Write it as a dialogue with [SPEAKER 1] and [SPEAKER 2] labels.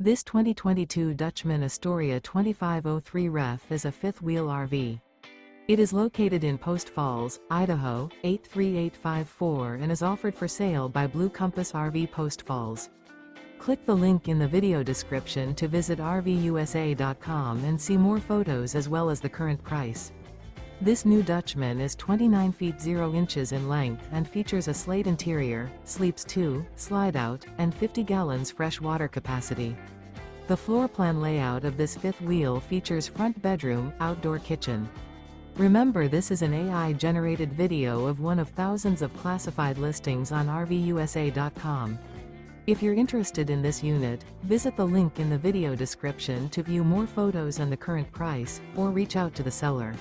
[SPEAKER 1] This 2022 Dutchmen Astoria 2503 Ref is a fifth-wheel RV. It is located in Post Falls, Idaho, 83854 and is offered for sale by Blue Compass RV Post Falls. Click the link in the video description to visit RVUSA.com and see more photos as well as the current price. This new Dutchman is 29 feet 0 inches in length and features a SLATE interior, sleeps 2, slide-out, and 50 gallons fresh water capacity. The floor plan layout of this fifth wheel features front bedroom, outdoor kitchen. Remember, this is an AI-generated video of one of thousands of classified listings on RVUSA.com. If you're interested in this unit, visit the link in the video description to view more photos and the current price, or reach out to the seller.